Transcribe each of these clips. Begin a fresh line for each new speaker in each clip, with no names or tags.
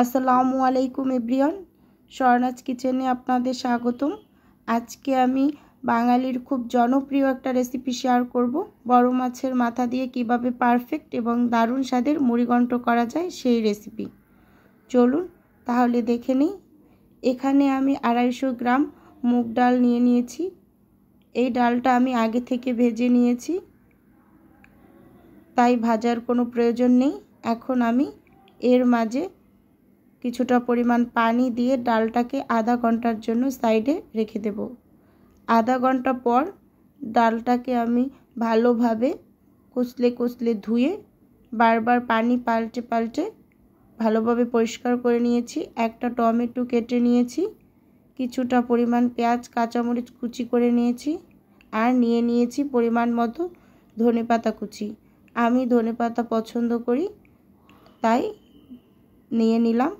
আসসালামু আলাইকুম এভরিওয়ান, স্বর্ণাজ কিচেনে আপনাদের স্বাগতম। আজকে আমি বাঙালির খুব জনপ্রিয় একটা রেসিপি শেয়ার করব। বড় মাছের মাথা দিয়ে কিভাবে পারফেক্ট এবং দারুণ স্বাদের মুড়িঘণ্ট করা যায় সেই রেসিপি। চলুন তাহলে দেখে নিই। এখানে আমি 250 গ্রাম মুগ ডাল নিয়েছি। এই ডালটা আমি আগে থেকে ভেজে নিয়েছি, তাই ভাজার কোনো প্রয়োজন নেই। এখন আমি এর মাঝে কিছুটা পরিমাণ পানি দিয়ে ডালটাকে আধা ঘন্টার জন্য সাইডে রেখে দেব। আধা ঘন্টা পর ডালটাকে আমি ভালোভাবে কষলে ধুয়ে বারবার পানি পাল্টে ভালোভাবে পরিষ্কার করে নিয়েছি। একটা টমেটো কেটে নিয়েছি, কিছুটা পরিমাণ পেঁয়াজ কাঁচামরিচ কুচি করে নিয়েছি, আর নিয়েছি পরিমাণ মতো ধনেপাতা কুচি। আমি ধনেপাতা পছন্দ করি, তাই নিয়ে নিলাম।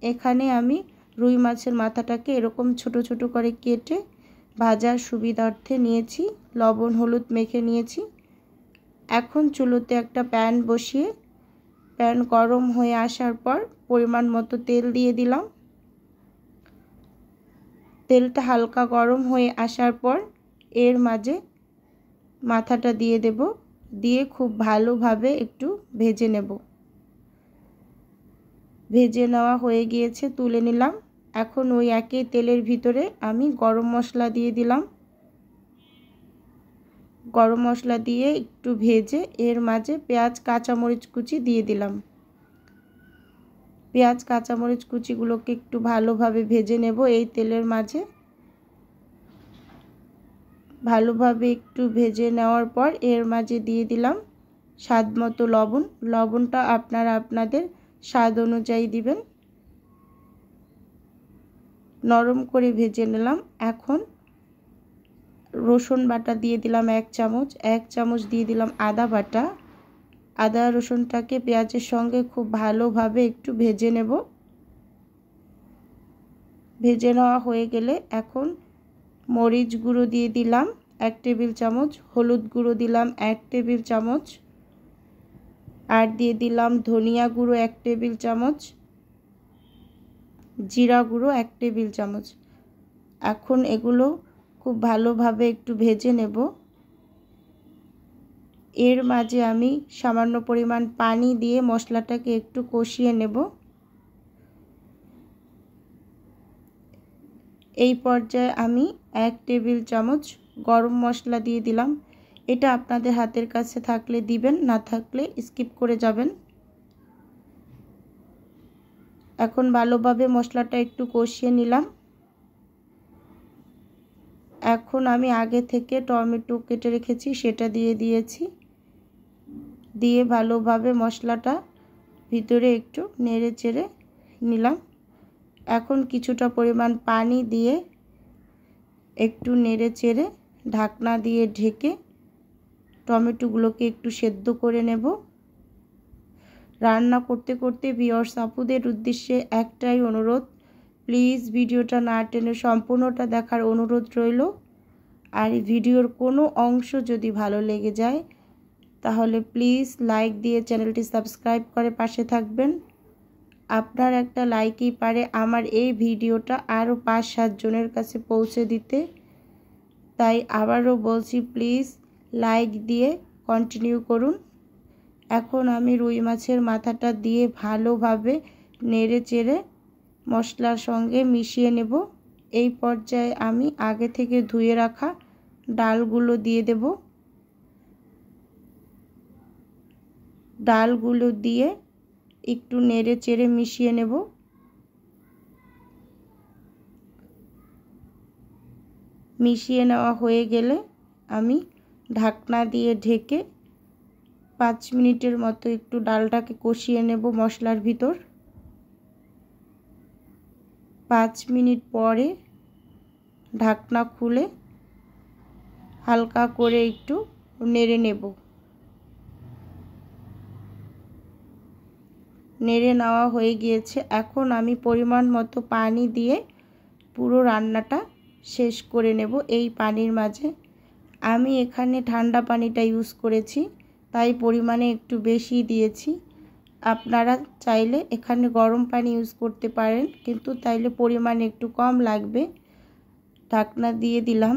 এখানে আমি রুই মাছের মাথাটাকে এরকম ছোট ছোট করে কেটে ভাজার সুবিধার্থে নিয়েছি, লবণ হলুদ মেখে নিয়েছি। এখন চুলোতে একটা প্যান বসিয়ে প্যান গরম হয়ে আসার পর পরিমাণ মতো তেল দিয়ে দিলাম। তেলটা হালকা গরম হয়ে আসার পর এর মাঝে মাথাটা দিয়ে দেব, দিয়ে খুব ভালোভাবে একটু ভেজে নেব। ভেজে নেওয়া হয়ে গিয়েছে, তুলে নিলাম। এখন ওই একই তেলের ভিতরে আমি গরম মশলা দিয়ে দিলাম। গরম মশলা দিয়ে একটু ভেজে এর মাঝে পেঁয়াজ কাঁচামরিচ কুচি দিয়ে দিলাম। পেঁয়াজ কাঁচামরিচ কুচিগুলোকে একটু ভালোভাবে ভেজে নেব এই তেলের মাঝে। ভালোভাবে একটু ভেজে নেওয়ার পর এর মাঝে দিয়ে দিলাম স্বাদ মতো লবণ। লবণটা আপনারা আপনাদের স্বাদ অনুযায়ী দিবেন। নরম করে ভেজে নিলাম। এখন রসুন বাটা দিয়ে দিলাম 1 চামচ। 1 চামচ দিয়ে দিলাম আদা বাটা। আদা রসুনটাকে পেঁয়াজের সঙ্গে খুব ভালোভাবে একটু ভেজে নেব। ভেজে নেওয়া হয়ে গেলে এখন মরিচ গুঁড়ো দিয়ে দিলাম 1 টেবিল চামচ, হলুদ গুঁড়ো দিলাম 1 টেবিল চামচ, আর দিয়ে দিলাম ধনিয়া গুঁড়ো 1 টেবিল চামচ, জিরা গুঁড়ো 1 টেবিল চামচ। এখন এগুলো খুব ভালোভাবে একটু ভেজে নেব। এর মাঝে আমি সামান্য পরিমাণ পানি দিয়ে মশলাটাকে একটু কষিয়ে নেব। এই পর্যায়ে আমি 1 টেবিল চামচ গরম মশলা দিয়ে দিলাম। এটা আপনাদের হাতের কাছে থাকলে দিবেন, না থাকলে স্কিপ করে যাবেন। এখন ভালোভাবে মশলাটা একটু কষিয়ে নিলাম। এখন আমি আগে থেকে টমেটো কেটে রেখেছি সেটা দিয়ে দিয়েছি। দিয়ে ভালোভাবে মশলাটা ভিতরে একটু নেড়ে চেড়ে নিলাম। এখন কিছুটা পরিমাণ পানি দিয়ে একটু নেড়ে চেড়ে ঢাকনা দিয়ে ঢেকে টমেটোগুলোকে একটু সেদ্ধ করে নেব। রান্না করতে করতে ভিউয়ার্স আপুদের উদ্দেশ্যে একটাই অনুরোধ, প্লিজ ভিডিওটা না টেনে সম্পূর্ণটা দেখার অনুরোধ রইল। আর ভিডিওর কোনো অংশ যদি ভালো লেগে যায় তাহলে প্লিজ লাইক দিয়ে চ্যানেলটি সাবস্ক্রাইব করে পাশে থাকবেন। আপনার একটা লাইকই পারে আমার এই ভিডিওটা আরও 5-7 জনের কাছে পৌঁছে দিতে। তাই আবারও বলছি, প্লিজ লাইক দিয়ে কন্টিনিউ করুন। এখন আমি রুই মাছের মাথাটা দিয়ে ভালোভাবে নেড়ে চেড়ে মশলার সঙ্গে মিশিয়ে নেব। এই পর্যায়ে আমি আগে থেকে ধুয়ে রাখা ডালগুলো দিয়ে দেব। ডালগুলো দিয়ে একটু নেড়ে চেড়ে মিশিয়ে নেব। মিশিয়ে নেওয়া হয়ে গেলে আমি ঢাকনা দিয়ে ঢেকে 5 মিনিটের মতো একটু ডালটাকে কষিয়ে নেব মশলার ভিতর। 5 মিনিট পরে ঢাকনা খুলে হালকা করে একটু নেড়ে নেব। নেড়ে নেওয়া হয়ে গিয়েছে। এখন আমি পরিমাণ মতো পানি দিয়ে পুরো রান্নাটা শেষ করে নেব। এই পানির মাঝে আমি এখানে ঠান্ডা পানিটা ইউজ করেছি, তাই পরিমাণে একটু বেশি দিয়েছি। আপনারা চাইলে এখানে গরম পানি ইউজ করতে পারেন, কিন্তু তাইলে পরিমাণ একটু কম লাগবে। ঢাকনা দিয়ে দিলাম,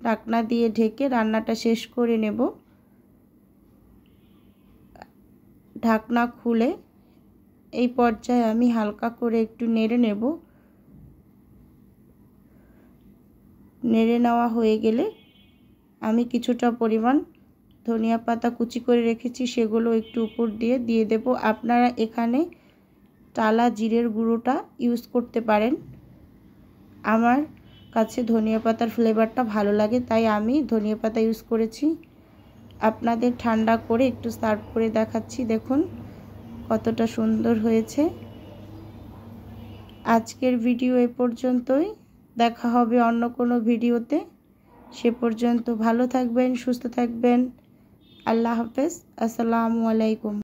ঢাকনা দিয়ে ঢেকে রান্নাটা শেষ করে নেব। ঢাকনা খুলে এই পর্যায়ে আমি হালকা করে একটু নেড়ে নেব। নেড়ে নেওয়া হয়ে গেলে আমি কিছুটা পরিমাণ ধনিয়া পাতা কুচি করে রেখেছি, সেগুলো একটু উপর দিয়ে দেব। আপনারা এখানে টালা জিরের গুঁড়োটা ইউজ করতে পারেন। আমার কাছে ধনিয়া পাতার ফ্লেভারটা ভালো লাগে, তাই আমি ধনিয়া পাতা ইউজ করেছি। আপনাদের ঠান্ডা করে একটু সার্ভ করে দেখাচ্ছি, দেখুন কতটা সুন্দর হয়েছে। আজকের ভিডিও এ পর্যন্তই, দেখা হবে অন্য কোনো ভিডিওতে। সে পর্যন্ত ভালো থাকবেন, সুস্থ থাকবেন। আল্লাহ হাফেজ। আসসালামু আলাইকুম।